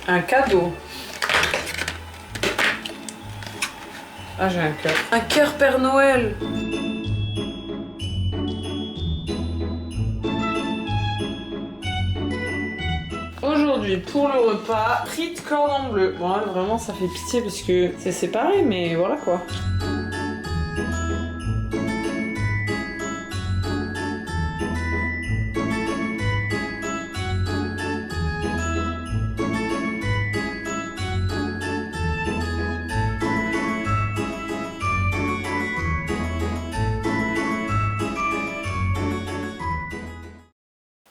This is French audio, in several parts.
Un cadeau. Ah, j'ai un cœur. Un cœur Père Noël. Aujourd'hui, pour le repas, frites cordon bleu. Bon, là, vraiment, ça fait pitié parce que c'est séparé, mais voilà quoi.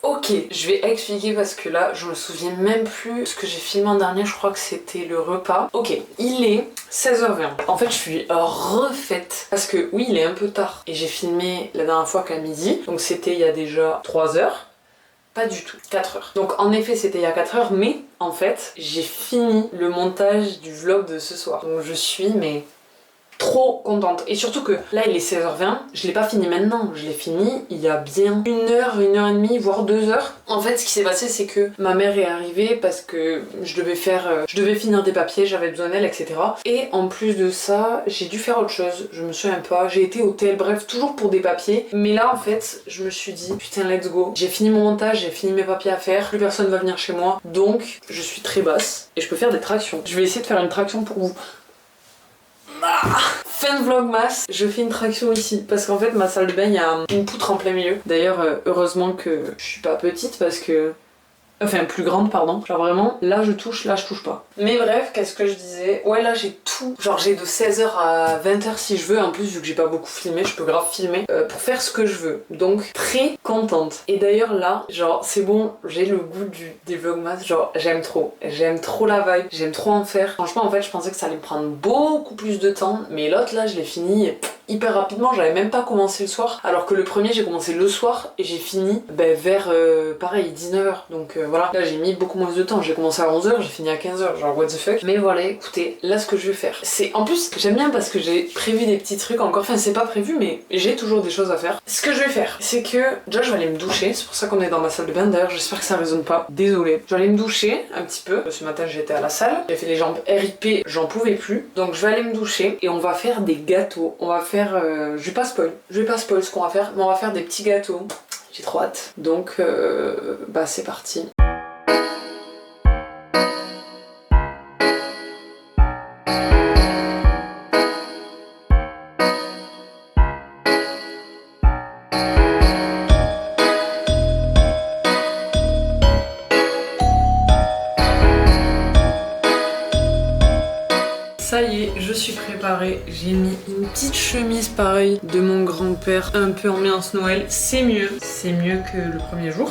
Ok, je vais expliquer parce que là, je me souviens même plus ce que j'ai filmé en dernier, je crois que c'était le repas. Ok, il est 16h20. En fait, je suis refaite parce que oui, il est un peu tard et j'ai filmé la dernière fois qu'à midi, donc c'était il y a déjà 3 heures. Pas du tout, 4 heures. Donc en effet, c'était il y a 4 heures, mais en fait, j'ai fini le montage du vlog de ce soir. Donc je suis, mais trop contente. Et surtout que là il est 16h20, je l'ai pas fini maintenant, je l'ai fini il y a bien 1 heure et demie, voire 2 heures. En fait ce qui s'est passé c'est que ma mère est arrivée parce que je devais finir des papiers, j'avais besoin d'elle, etc. Et en plus de ça, j'ai dû faire autre chose, je me souviens pas, j'ai été au tel, bref, toujours pour des papiers. Mais là en fait, je me suis dit, putain let's go, j'ai fini mon montage, j'ai fini mes papiers à faire, plus personne va venir chez moi, donc je suis très basse et je peux faire des tractions. Je vais essayer de faire une traction pour vous. Fin de vlogmas, je fais une traction ici parce qu'en fait ma salle de bain il y a une poutre en plein milieu. D'ailleurs heureusement que je suis pas petite parce que... Enfin plus grande pardon. Genre vraiment là je touche pas. Mais bref, qu'est-ce que je disais? Ouais là j'ai tout. Genre j'ai de 16h à 20h si je veux. En plus vu que j'ai pas beaucoup filmé, je peux grave filmer pour faire ce que je veux. Donc très contente. Et d'ailleurs là, genre c'est bon, j'ai le goût des vlogmas. Genre j'aime trop. J'aime trop la vibe. J'aime trop en faire. Franchement en fait je pensais que ça allait me prendre beaucoup plus de temps. Mais l'autre là je l'ai fini hyper rapidement. J'avais même pas commencé le soir. Alors que le premier j'ai commencé le soir et j'ai fini vers pareil 19h. Donc voilà, là j'ai mis beaucoup moins de temps, j'ai commencé à 11h, j'ai fini à 15h, genre what the fuck. Mais voilà, écoutez, là ce que je vais faire, c'est en plus j'aime bien parce que j'ai prévu des petits trucs encore, enfin c'est pas prévu mais j'ai toujours des choses à faire. Ce que je vais faire, c'est que déjà je vais aller me doucher, c'est pour ça qu'on est dans ma salle de bain, d'ailleurs j'espère que ça résonne pas, désolée. Je vais aller me doucher un petit peu, ce matin j'étais à la salle, j'ai fait les jambes RIP, j'en pouvais plus, donc je vais aller me doucher et on va faire des gâteaux, on va faire, je vais pas spoil ce qu'on va faire, mais on va faire des petits gâteaux. J'ai trop hâte. Donc, bah c'est parti. Ça y est, je suis préparée. J'ai mis une petite chemise pareille de mon grand-père, un peu ambiance Noël. C'est mieux que le premier jour.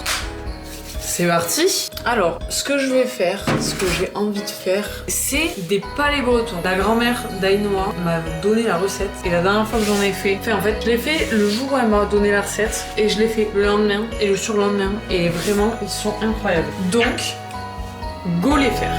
C'est parti. Alors, ce que je vais faire, ce que j'ai envie de faire, c'est des palais bretons. La grand-mère d'Aïnoa m'a donné la recette et la dernière fois que j'en ai fait, en fait, je l'ai fait le jour où elle m'a donné la recette et je l'ai fait le lendemain et le surlendemain et vraiment, ils sont incroyables. Donc, go les faire.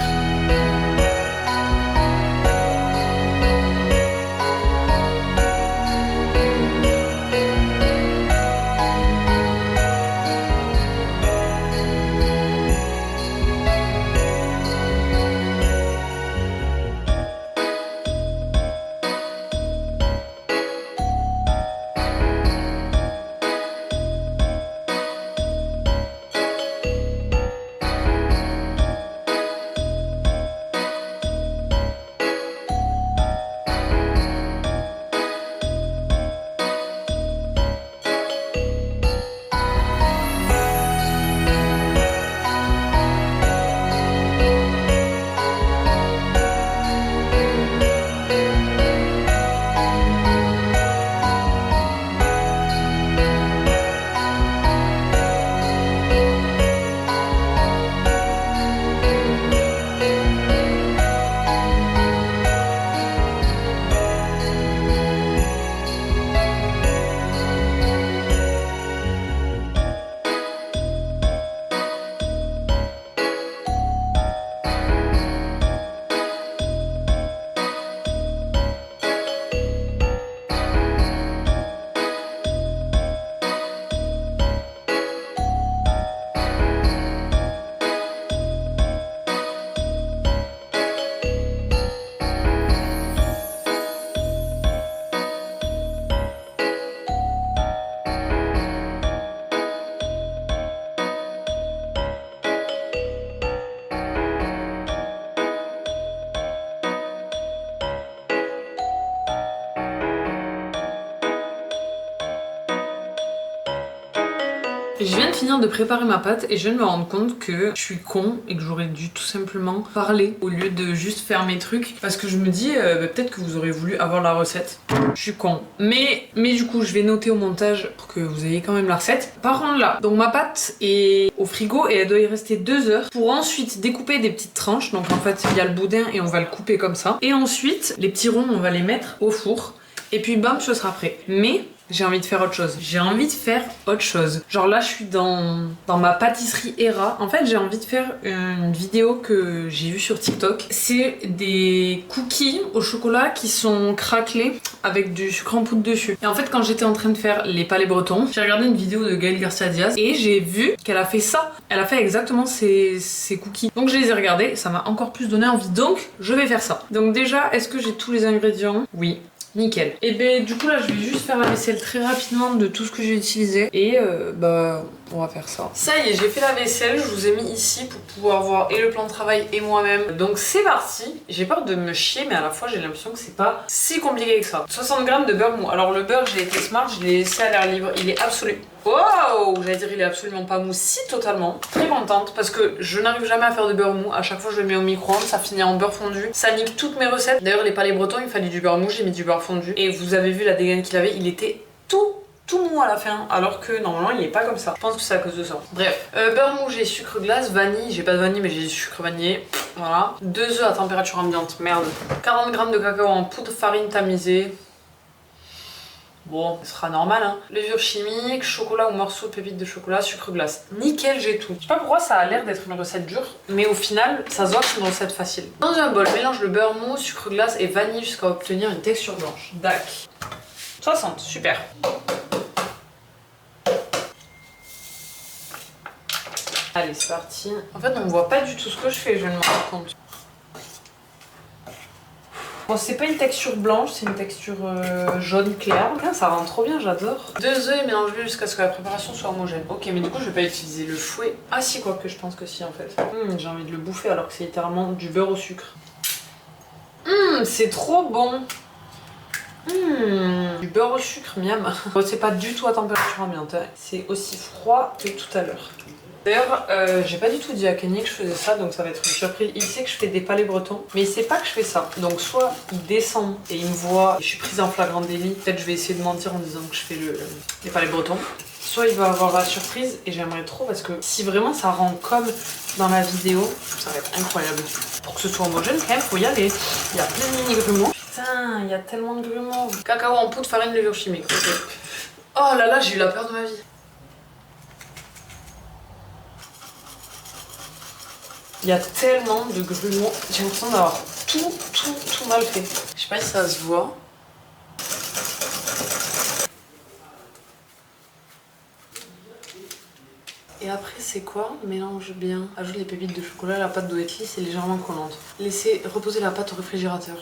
Je viens de finir de préparer ma pâte et je viens de me rendre compte que je suis con et que j'aurais dû tout simplement parler au lieu de juste faire mes trucs parce que je me dis peut-être que vous aurez voulu avoir la recette. Je suis con. Mais du coup je vais noter au montage pour que vous ayez quand même la recette. Par contre là, donc ma pâte est au frigo et elle doit y rester 2 heures pour ensuite découper des petites tranches. Donc en fait il y a le boudin et on va le couper comme ça. Et ensuite les petits ronds on va les mettre au four et puis bam ce sera prêt. Mais j'ai envie de faire autre chose. J'ai envie de faire autre chose. Genre là, je suis dans ma pâtisserie Hera. En fait, j'ai envie de faire une vidéo que j'ai vue sur TikTok. C'est des cookies au chocolat qui sont craquelés avec du sucre en poudre dessus. Et en fait, quand j'étais en train de faire les palais bretons, j'ai regardé une vidéo de Gaëlle Garcia Diaz et j'ai vu qu'elle a fait ça. Elle a fait exactement ces cookies. Donc je les ai regardés, ça m'a encore plus donné envie. Donc, je vais faire ça. Donc déjà, est-ce que j'ai tous les ingrédients? Oui. Nickel. Et ben du coup là je vais juste faire la vaisselle très rapidement de tout ce que j'ai utilisé et bah on va faire ça. Ça y est, j'ai fait la vaisselle, je vous ai mis ici pour pouvoir voir et le plan de travail et moi-même. Donc c'est parti. J'ai peur de me chier mais à la fois j'ai l'impression que c'est pas si compliqué que ça. 60 g de beurre mou. Alors le beurre j'ai été smart, je l'ai laissé à l'air libre. Il est absolument... Wow, j'allais dire il est absolument pas mou, si totalement. Très contente parce que je n'arrive jamais à faire de beurre mou. À chaque fois je le mets au micro-ondes, ça finit en beurre fondu. Ça nique toutes mes recettes. D'ailleurs les palais bretons il fallait du beurre mou, j'ai mis du beurre fondu. Et vous avez vu la dégaine qu'il avait, il était tout mou à la fin, alors que normalement il est pas comme ça. Je pense que c'est à cause de ça. Bref, beurre mou, j'ai sucre glace, vanille, j'ai pas de vanille mais j'ai du sucre vanillé. Voilà. 2 œufs à température ambiante, merde. 40 g de cacao en poudre, farine tamisée. Bon, ce sera normal, hein. Levure chimique, chocolat ou morceau de pépites de chocolat, sucre glace. Nickel, j'ai tout. Je sais pas pourquoi ça a l'air d'être une recette dure, mais au final, ça se voit que c'est une recette facile. Dans un bol, mélange le beurre mou, sucre glace et vanille jusqu'à obtenir une texture blanche. Dac. 60, super. Allez, c'est parti. En fait, on voit pas du tout ce que je fais, je viens de me rendre compte. Bon, c'est pas une texture blanche, c'est une texture jaune clair. Putain, ça rend trop bien, j'adore. 2 œufs et mélange-les jusqu'à ce que la préparation soit homogène. Ok, mais du coup, je vais pas utiliser le fouet. Ah si, quoi que je pense que si, en fait. J'ai envie de le bouffer alors que c'est littéralement du beurre au sucre. C'est trop bon. Du beurre au sucre, miam. Bon, c'est pas du tout à température ambiante, hein. C'est aussi froid que tout à l'heure. D'ailleurs, j'ai pas du tout dit à Kenny que je faisais ça, donc ça va être une surprise. Il sait que je fais des palais bretons, mais il sait pas que je fais ça. Donc soit il descend et il me voit, et je suis prise en flagrant délit. Peut-être je vais essayer de mentir en disant que je fais les palais bretons. Soit il va avoir la surprise, et j'aimerais trop parce que si vraiment ça rend comme dans la vidéo, ça va être incroyable. Pour que ce soit homogène, quand même, faut y aller. Il y a plein de mini grumeaux. Putain, il y a tellement de grumeaux. Cacao en poudre, farine, levure chimique. Okay. Oh là là, j'ai eu la peur de ma vie. Il y a tellement de grumeaux, j'ai l'impression d'avoir tout mal fait. Je sais pas si ça se voit. Et après c'est quoi? Mélange bien. Ajoute les pépites de chocolat, la pâte doit être lisse et légèrement collante. Laissez reposer la pâte au réfrigérateur.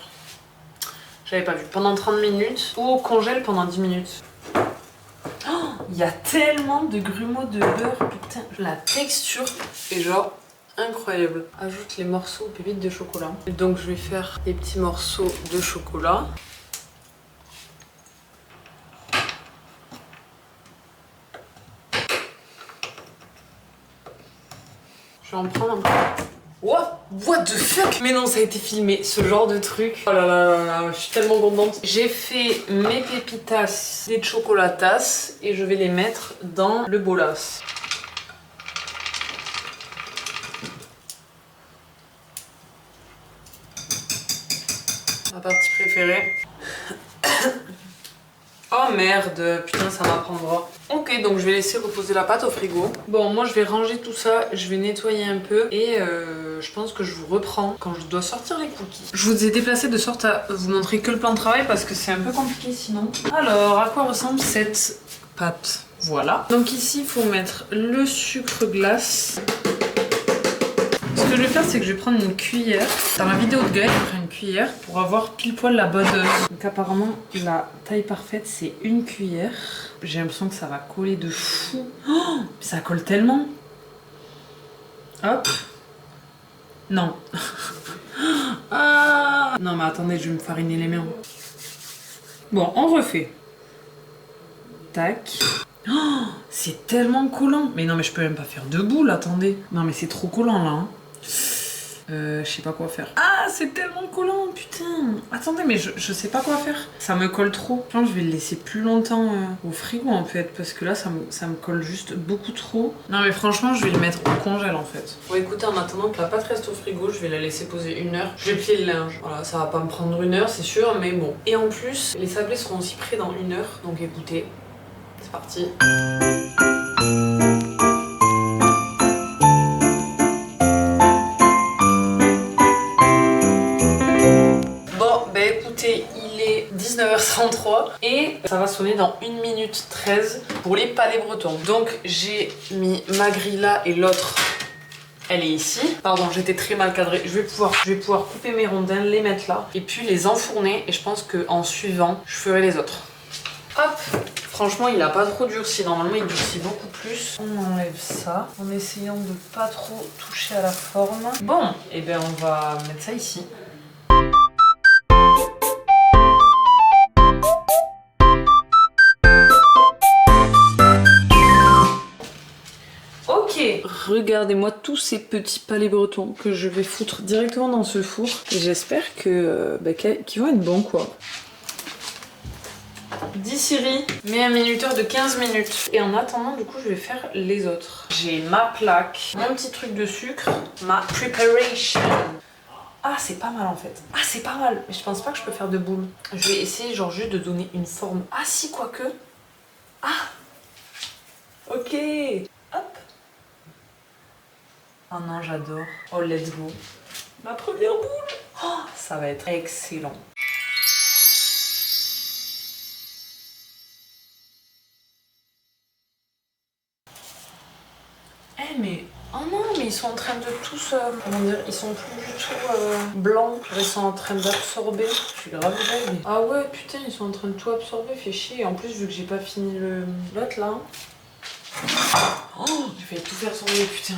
J'avais pas vu. Pendant 30 minutes ou au congèle pendant 10 minutes. Oh, il y a tellement de grumeaux de beurre, putain. La texture est genre... incroyable. Ajoute les morceaux aux pépites de chocolat. Donc je vais faire des petits morceaux de chocolat. Je vais en prendre un peu. What the fuck? Mais non, ça a été filmé, ce genre de truc. Oh là là là là, je suis tellement contente. J'ai fait mes pépitas, des chocolatas, et je vais les mettre dans le bolas. Ma partie préférée. Oh merde, putain ça m'apprendra. Ok, donc je vais laisser reposer la pâte au frigo. Bon, moi je vais ranger tout ça, je vais nettoyer un peu et je pense que je vous reprends quand je dois sortir les cookies. Je vous ai déplacé de sorte à vous montrer que le plan de travail parce que c'est un peu compliqué sinon. Alors, à quoi ressemble cette pâte? Voilà. Donc ici, il faut mettre le sucre glace. Ce que je vais faire, c'est que je vais prendre une cuillère. Dans la vidéo de Gaëlle, je prends une cuillère pour avoir pile poil la bonne. Donc apparemment, la taille parfaite, c'est une cuillère. J'ai l'impression que ça va coller de fou. Oh, ça colle tellement. Hop. Non. Ah. Non mais attendez, je vais me fariner les mains. Bon, on refait. Tac. Oh, C'est tellement collant. Mais non, mais je peux même pas faire de boule, attendez. Non, mais c'est trop collant là. Hein. Je sais pas quoi faire. Ah, c'est tellement collant, putain. Attendez, mais je sais pas quoi faire. Ça me colle trop. Je pense que je vais le laisser plus longtemps au frigo en fait, parce que là, ça me colle juste beaucoup trop. Non, mais franchement, je vais le mettre au congèle en fait. Bon, écoutez, en attendant que la pâte reste au frigo, je vais la laisser poser 1 heure. Je vais plier le linge. Voilà, ça va pas me prendre 1 heure, c'est sûr, mais bon. Et en plus, les sablés seront aussi prêts dans 1 heure. Donc écoutez, c'est parti. Il est 19h33 et ça va sonner dans 1 minute 13 pour les palais bretons. Donc j'ai mis ma grille là et l'autre elle est ici. Pardon, j'étais très mal cadrée. Je vais pouvoir couper mes rondins, les mettre là et puis les enfourner et je pense qu'en suivant je ferai les autres. Hop. Franchement il a pas trop durci, normalement il durcit beaucoup plus. On enlève ça en essayant de pas trop toucher à la forme. Bon, et bien on va mettre ça ici. Regardez-moi tous ces petits palais bretons que je vais foutre directement dans ce four. Et j'espère que qu'ils vont être bons quoi. Dis Siri, mets un minuteur de 15 minutes. Et en attendant, du coup, je vais faire les autres. J'ai ma plaque, mon petit truc de sucre, ma preparation. Ah, c'est pas mal en fait. Ah, c'est pas mal. Mais je pense pas que je peux faire de boule. Je vais essayer genre juste de donner une forme. Ah si, quoique. Ah. Ok. Hop. Oh non, j'adore. Oh, let's go. Ma première boule. Oh, ça va être excellent. Eh mais... Oh non, mais ils sont en train de tous... comment dire, ils sont plus du tout blancs. Ils sont en train d'absorber. Je suis grave belle. Ah ouais, putain, ils sont en train de tout absorber. Fait chier. Et en plus, vu que j'ai pas fini l'autre là... Oh, j'ai failli tout faire tomber, putain.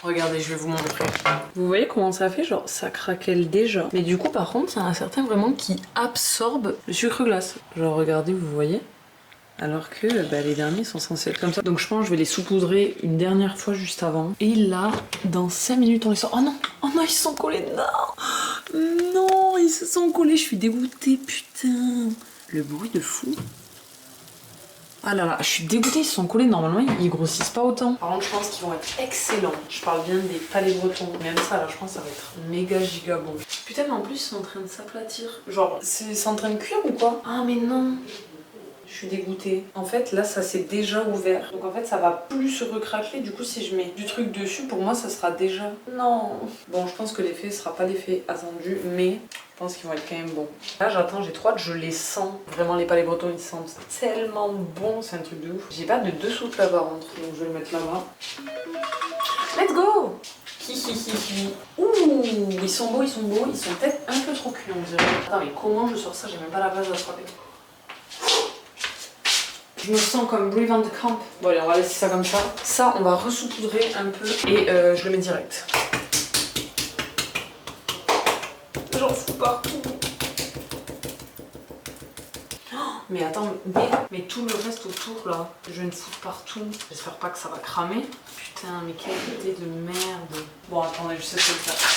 Regardez, je vais vous montrer. Vous voyez comment ça fait? Genre, ça craquelle déjà. Mais du coup, par contre, il y en a certains vraiment qui absorbent le sucre glace. Genre, regardez, vous voyez? Alors que les derniers sont censés être comme ça. Donc je pense que je vais les saupoudrer une dernière fois juste avant. Et là, dans 5 minutes, on les sort. Oh non! Oh non, ils se sont collés! Non! Non, ils se sont collés, je suis dégoûtée, putain! Le bruit de fou. Ah là là, je suis dégoûtée, ils se sont collés. Normalement, ils grossissent pas autant. Par contre, je pense qu'ils vont être excellents. Je parle bien des palais bretons. Même ça, là, je pense que ça va être méga giga bon. Putain, mais en plus, ils sont en train de s'aplatir. Genre, c'est en train de cuire ou quoi? Ah, mais non! Je suis dégoûtée. En fait, là, ça s'est déjà ouvert. Donc en fait, ça va plus se recraquer. Du coup, si je mets du truc dessus, pour moi, ça sera déjà... Non. Bon, je pense que l'effet sera pas l'effet attendu, mais je pense qu'ils vont être quand même bons. Là, j'attends, j'ai trop hâte, je les sens. Vraiment, les palais bretons, ils sentent tellement bon. C'est un truc de ouf. J'ai pas de dessous là par contre, donc je vais le mettre là-bas. Let's go! Hihihihi. Ouh, ils sont beaux, ils sont beaux. Ils sont peut-être un peu trop cuits, on dirait. Attends, mais comment je sors ça? J'ai même pas la base à frapper. Je me sens comme Brie Van de Camp. Bon allez, on va laisser ça comme ça. Ça, on va ressaupoudrer un peu et je le mets direct. J'en fous partout. Oh, mais attends, mais tout le reste autour là, je vais me foutre partout. J'espère pas que ça va cramer. Putain, mais quelle idée de merde. Bon, attendez, je sais ce que je vais faire.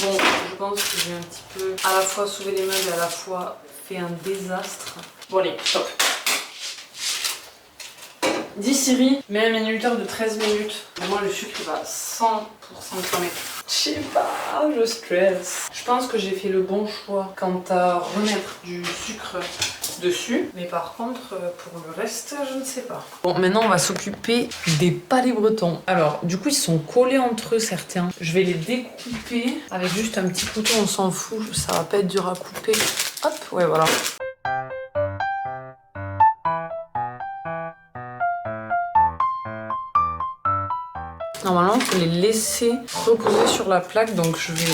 Bon, je pense que j'ai un petit peu à la fois sauvé les meubles et à la fois fait un désastre. Bon allez, stop. Dis Siri, mets un minuteur de 13 minutes. Moi le sucre il va 100% cramer. Je sais pas, je stresse. Je pense que j'ai fait le bon choix quant à remettre du sucre dessus. Mais par contre, pour le reste, je ne sais pas. Bon, maintenant on va s'occuper des palais bretons. Alors, du coup, ils sont collés entre eux certains. Je vais les découper avec juste un petit couteau, on s'en fout. Ça va pas être dur à couper. Hop, ouais, voilà. Normalement, il faut les laisser reposer sur la plaque. Donc, je vais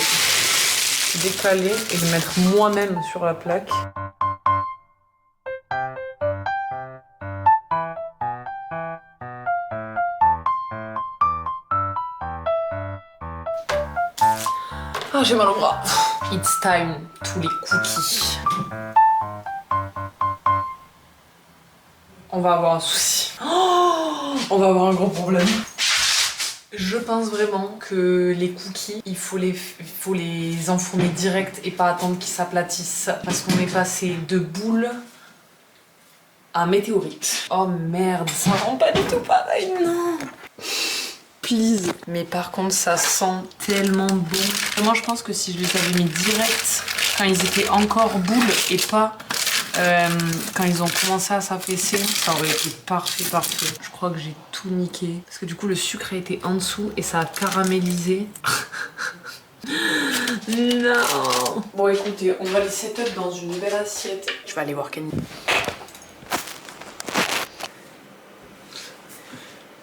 décaler et le mettre moi-même sur la plaque. Ah, j'ai mal au bras. It's time to les cookies. on va avoir un souci. Oh, on va avoir un gros problème. Je pense vraiment que les cookies, il faut les enfourner direct et pas attendre qu'ils s'aplatissent. Parce qu'on est passé de boule à météorite. Oh merde, ça rend pas du tout pareil, non. Please. Mais par contre, ça sent tellement bon. Moi, je pense que si je les avais mis direct quand ils étaient encore boules et pas quand ils ont commencé à s'affaisser, ça aurait été parfait, parfait. Je crois que j'ai tout niqué. Parce que du coup, le sucre a été en dessous et ça a caramélisé. Non. Bon, écoutez, on va les set-up dans une nouvelle assiette. Je vais aller voir Kenny.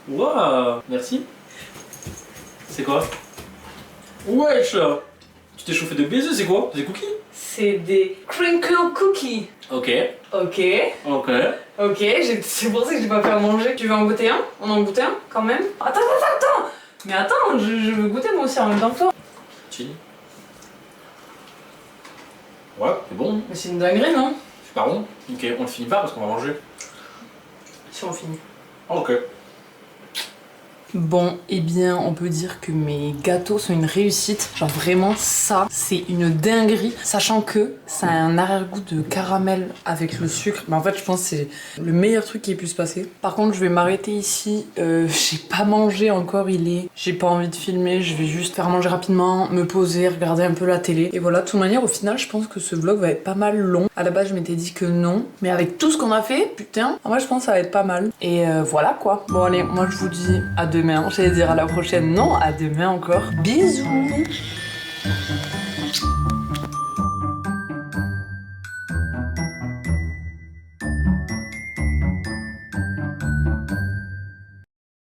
Waouh, merci. C'est quoi? Wesh, tu t'es chauffé de baisers, c'est quoi? Des cookies? C'est des crinkle cookies. Ok. Ok. Ok. Ok, c'est pour ça que j'ai pas fait à manger. Tu veux en goûter un? On en goûte un quand même? Attends. Mais attends, je veux goûter moi aussi en même temps que toi. Chill. Ouais, c'est bon. Mais c'est une dinguerie, non? C'est pas bon. Ok, on le finit pas parce qu'on va manger. Si on finit. Ok. Bon, eh bien, on peut dire que mes gâteaux sont une réussite. Genre vraiment, ça, c'est une dinguerie. Sachant que ça a un arrière-goût de caramel avec le sucre. Mais en fait, je pense que c'est le meilleur truc qui ait pu se passer. Par contre, je vais m'arrêter ici. J'ai pas mangé encore, j'ai pas envie de filmer. Je vais juste faire manger rapidement, me poser, regarder un peu la télé. Et voilà, de toute manière, au final, je pense que ce vlog va être pas mal long. À la base, je m'étais dit que non. Mais avec tout ce qu'on a fait, putain, en vrai, je pense que ça va être pas mal. Et voilà quoi. Bon, allez, moi, je vous dis à demain. J'allais dire à la prochaine, non, à demain encore. Bisous.